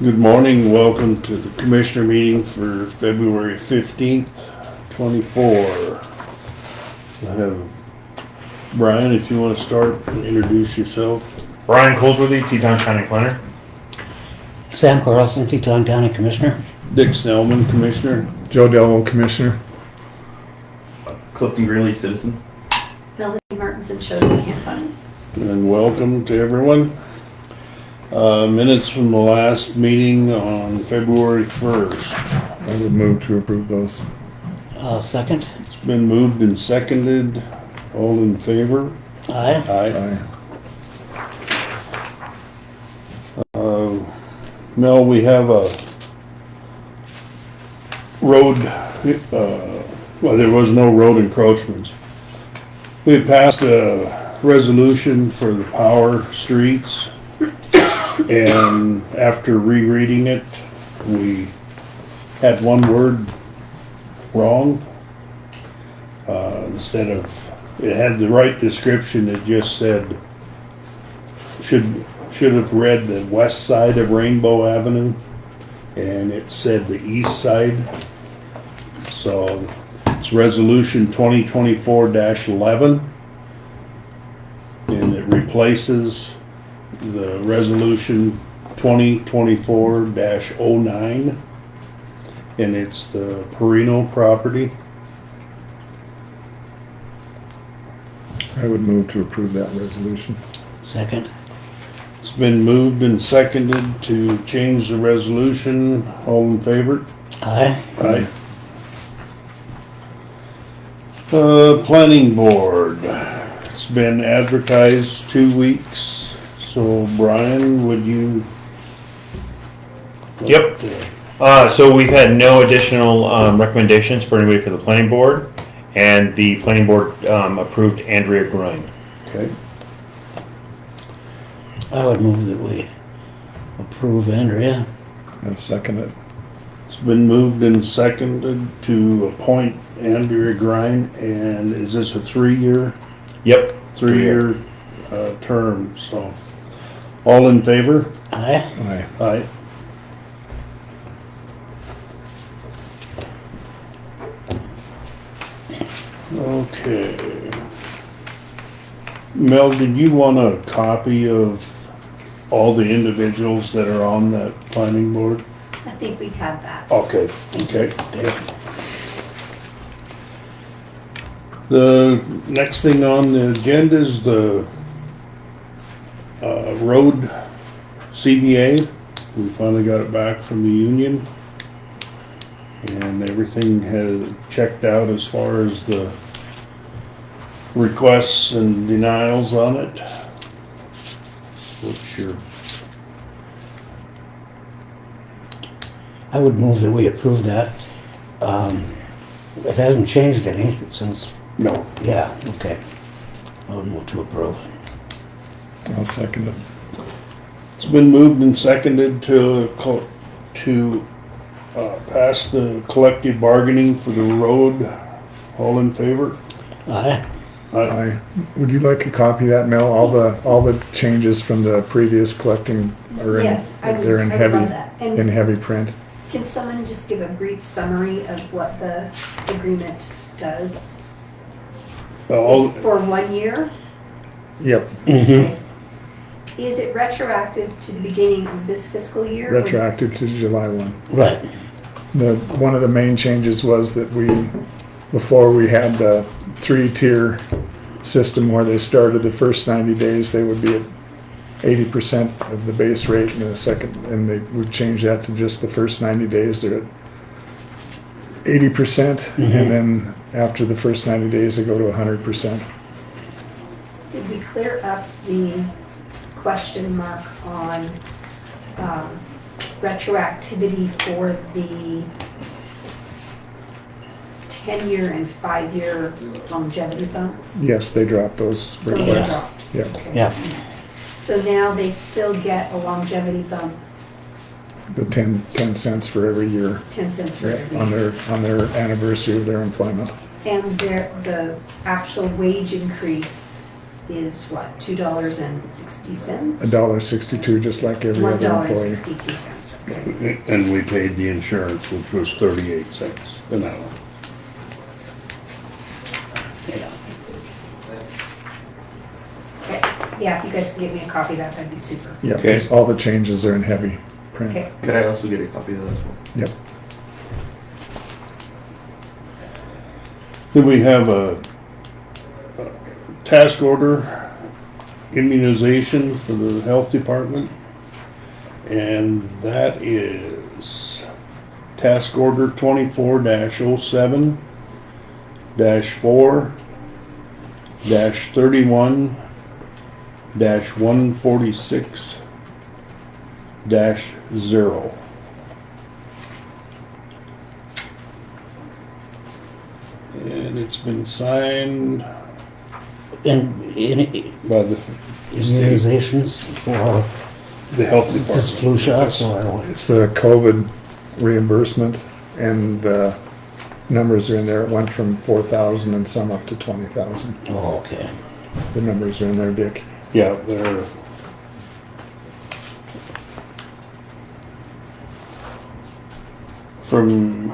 Good morning, welcome to the Commissioner meeting for February 15th, 24. I have Brian, if you want to start and introduce yourself. Brian Colesworthy, Teton County Planner. Sam Carlson, Teton County Commissioner. Dick Snellman, Commissioner. Joe Dellwo, Commissioner. Clifton Greeley, Citizen. Melody Martinson, Choteau County. And welcome to everyone. Minutes from the last meeting on February 1st. I would move to approve those. Second. It's been moved and seconded. All in favor? Aye. Aye. Mel, we have a road, well, there was no road encroachments. We had passed a resolution for the power streets, and after rereading it, we had one word wrong. Instead of, it had the right description, it just said, should have read the west side of Rainbow Avenue, and it said the east side. So it's resolution 2024-11, and it replaces the resolution 2024-09, and it's the Perino property. I would move to approve that resolution. Second. It's been moved and seconded to change the resolution. All in favor? Aye. Aye. Planning board. It's been advertised 2 weeks. So Brian, would you? Yep. So we've had no additional recommendations for anybody for the planning board, and the planning board approved Andrea Groin. Okay. I would move that we approve Andrea. And second it. It's been moved and seconded to appoint Andrea Grine, and is this a 3-year? Yep. 3-year term, so. All in favor? Aye. Aye. Aye. Okay. Mel, did you want a copy of all the individuals that are on that planning board? I think we have that. Okay, okay. The next thing on the agenda is the road CBA. We finally got it back from the union, and everything has checked out as far as the requests and denials on it. What's your? I would move that we approve that. It hasn't changed any since. No. Yeah. Okay. I would move to approve. I'll second it. It's been moved and seconded to pass the collective bargaining for the road. All in favor? Aye. Aye. Would you like a copy of that, Mel? All the changes from the previous collecting are in. Yes, I would. They're in I would heavy love that. And in heavy print. can someone just give a brief summary of what the agreement does? It's for 1 year? Yep. Okay. Is it retroactive to the beginning of this fiscal year? Retroactive to July 1. Right. One of the main changes was that before we had the 3-tier system where they started the first 90 days, they would be at 80% of the base rate, and we've changed that to just the first 90 days. They're at 80%, and then after the first 90 days, they go to 100%. Did we clear up the question mark on retroactivity for the 10-year and 5-year longevity bumps? Yes, they dropped those Those are requests. dropped. Yeah. Okay. Yeah. So now they still get a longevity bump, The 10 cents for every year 10 cents for every on year. their anniversary of their employment. And the actual wage increase is what, $2.60? $1.62, just like every other employee. $1.62. And we paid the insurance, which was 38 cents an hour. Yeah. Okay, yeah, if you guys can get me a copy of that, that'd be super. Yeah, Okay. 'cause all the changes are in heavy print. Okay, Could I also get a copy of that as well? Yep. Then we have a task order immunization for the health department. And that is task order 24-07-4-31-146-0. And it's been signed And by the state, immunizations for the health this department. flu shots or It's a COVID reimbursement, and the numbers are in there. It went from 4,000 and some up to 20,000. oh, okay. The numbers are in there, Dick. Yeah, they're from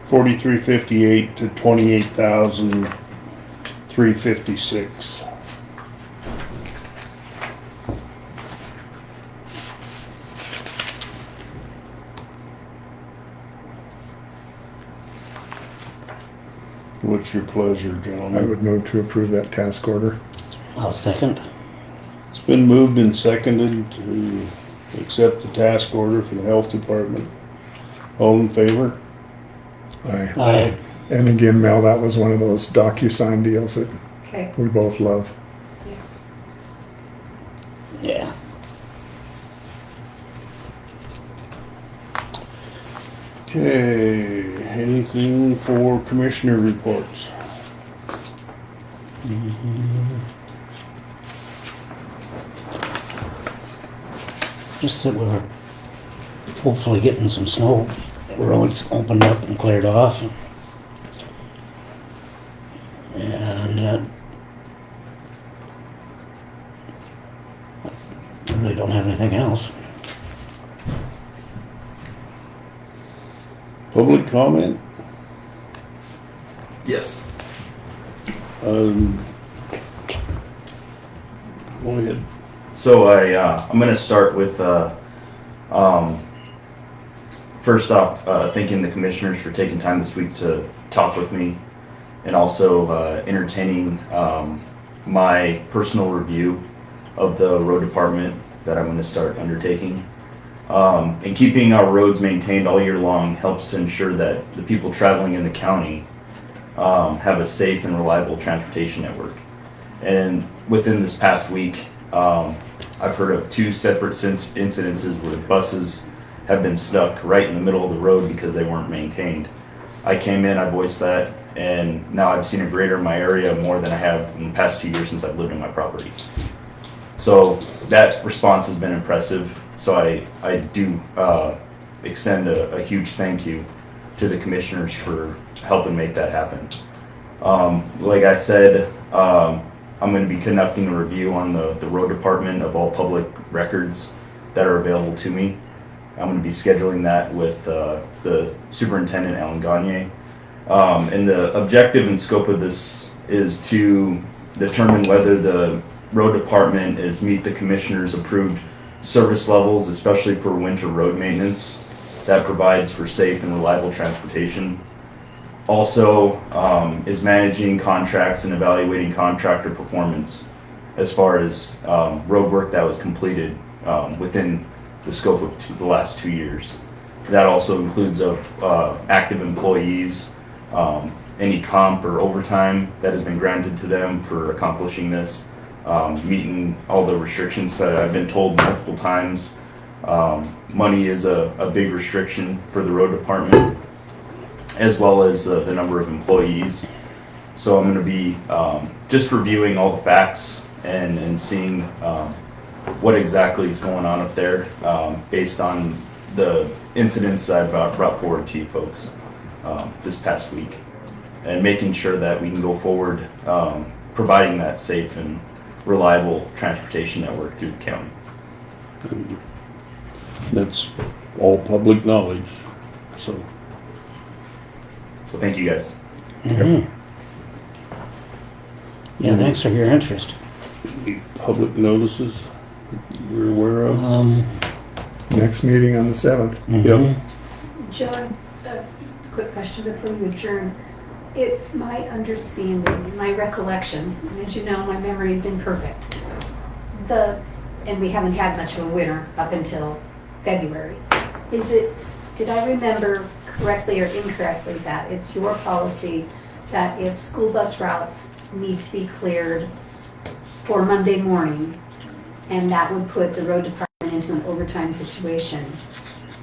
4358 to 28,356. What's your pleasure, I gentlemen? would move to approve that task order. I'll second. It's been moved and seconded to accept the task order for the health department. All in favor? Aye. Aye. And again, Mel, that was one of those DocuSign deals that okay, we both love. yeah. Yeah. Okay, anything for commissioner reports? Just that we're hopefully getting some snow. Roads opened up and cleared off. And I really don't have anything else. Public comment? Yes. Go ahead. So I'm going to start with first off thanking the commissioners for taking time this week to talk with me, and also entertaining my personal review of the road department that I'm going to start undertaking. And keeping our roads maintained all year long helps to ensure that the people traveling in the county have a safe and reliable transportation network. And within this past week, I've heard of two separate incidences where buses have been stuck right in the middle of the road because they weren't maintained. I came in, I voiced that, and now I've seen it greater in my area more than I have in the past 2 years since I've lived on my property. So that response has been impressive. So I do extend a huge thank you to the commissioners for helping make that happen. Like I said, I'm going to be conducting a review on the road department of all public records that are available to me. I'm going to be scheduling that with the superintendent, Alan Gagne. And the objective and scope of this is to determine whether the road department is meet the commissioner's approved service levels, especially for winter road maintenance that provides for safe and reliable transportation. Also is managing contracts and evaluating contractor performance as far as road work that was completed within the scope of the last 2 years. That also includes of active employees, any comp or overtime that has been granted to them for accomplishing this, meeting all the restrictions that I've been told multiple times. Money is a big restriction for the road department, as well as the number of employees. So I'm going to be just reviewing all the facts and seeing what exactly is going on up there based on the incidents that I've brought forward to you folks this past week, and making sure that we can go forward providing that safe and reliable transportation network through the county. That's all public knowledge, so. So thank you guys. Yeah, thanks for your interest. Public notices you're aware of? Next meeting on the 7th. Yep. John, a quick question before you adjourn. It's my understanding, my recollection, and as you know, my memory is imperfect. And we haven't had much of a winter up until February. Did I remember correctly or incorrectly that it's your policy that if school bus routes need to be cleared for Monday morning, and that would put the road department into an overtime situation,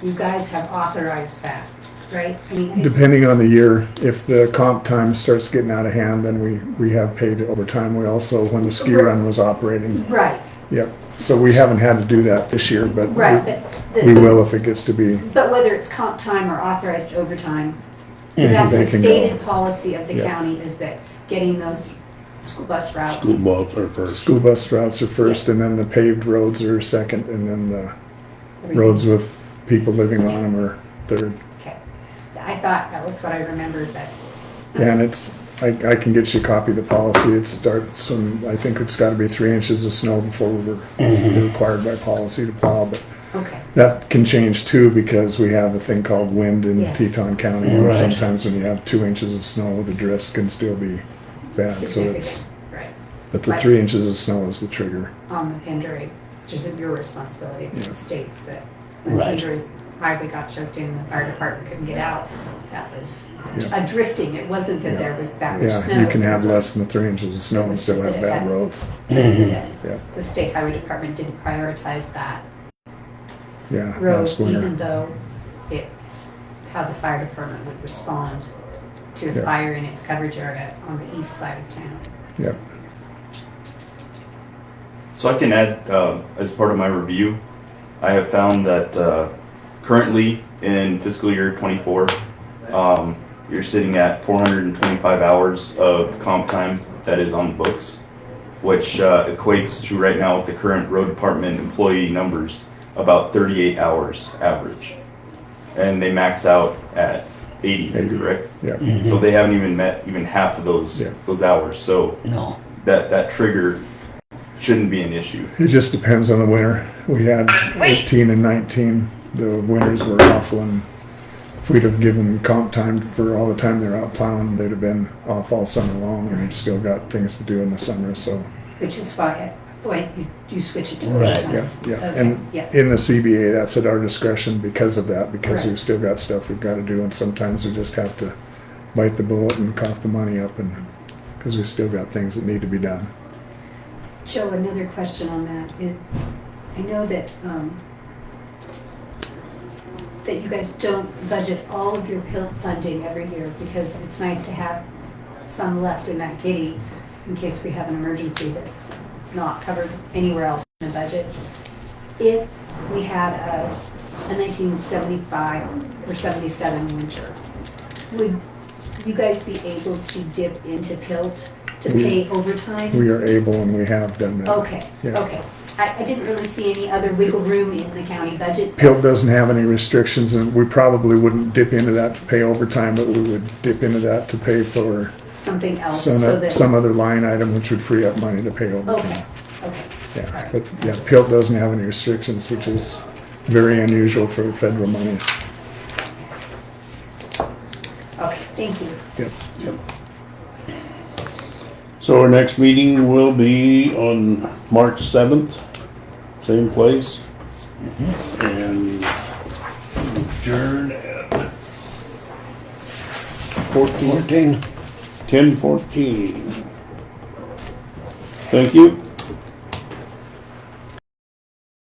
you guys have authorized that, right? I mean, Depending on the year, if the comp time starts getting out of hand, then we have paid overtime. We also, when the ski run was operating. Right, Yep. So we haven't had to do that this year, but right. we will if it gets to be. But whether it's comp time or authorized overtime, They that's a can go. stated policy of the Yeah. county, is that getting those school bus routes. School balls are first. School bus routes are first, and then the paved roads are second, and then the everything. roads with people living on them are third. Okay. I thought that was what I remembered, but. And it's, I can get you a copy of the policy. It starts when, I think it's gotta be 3 inches of snow before we're required by policy to plow, but Okay, that can change too, because we have a thing called wind in Yes. Teton County. And Right. sometimes when you have 2 inches of snow, the drifts can still be bad, so it's, significant, right, but the Right. 3 inches of snow is the trigger. on the Pandora, which isn't your responsibility, it's Yeah. the state's, but when Right. Pandora's highway got choked in, the fire department couldn't get out, that was Yeah. a drifting, it wasn't that Yeah. there was that much snow. Yeah, you can it was have less than the 3 inches of snow It and was still just have that it bad had- roads. drifted in. Yeah. The state highway department didn't prioritize that Yeah, road, last winter. even though it's how the fire department would respond to a Yeah. fire in its coverage area on the east side of town. Yep. So I can add, as part of my review, I have found that currently in fiscal year '24, you're sitting at 425 hours of comp time that is on the books, which equates to right now with the current road department employee numbers, about 38 hours average. And they max out at 80, 80. correct? Yep. So they haven't even met even half of those Yeah. those hours. So No. that trigger shouldn't be an issue. It just depends on the winter. We had 18 and 19. The winters were awful, and if we'd have given them comp time for all the time they're out plowing, they'd have been off all summer long, and we've still got things to do in the summer, so, Which is why, you switch it to Right. overtime. yeah, yeah. Okay, And yes. in the CBA, that's at our discretion because of that, because Right. we've still got stuff we've gotta do, and sometimes we just have to bite the bullet and cough the money up, and, because we've still got things that need to be done. Joe, another question on that is, I know that, that you guys don't budget all of your PILT funding every year, because it's nice to have some left in that kitty in case we have an emergency that's not covered anywhere else in the budget. If we had a 1975 or 77 winter, would you guys be able to dip into PILT to We- pay overtime? We are able, and we have done that. Okay, Yeah. okay. I didn't really see any other wiggle room in the county budget. PILT doesn't have any restrictions, and we probably wouldn't dip into that to pay overtime, but we would dip into that to pay for Something else so that. some other line item, which would free up money to pay overtime. Okay, okay. Yeah, Alright. but yeah, PILT doesn't have any restrictions, which is very unusual for federal money. Okay, thank you. Yep. So our next meeting will be on March 7th, same place. And adjourn at 14, 14. 10:14. Thank you.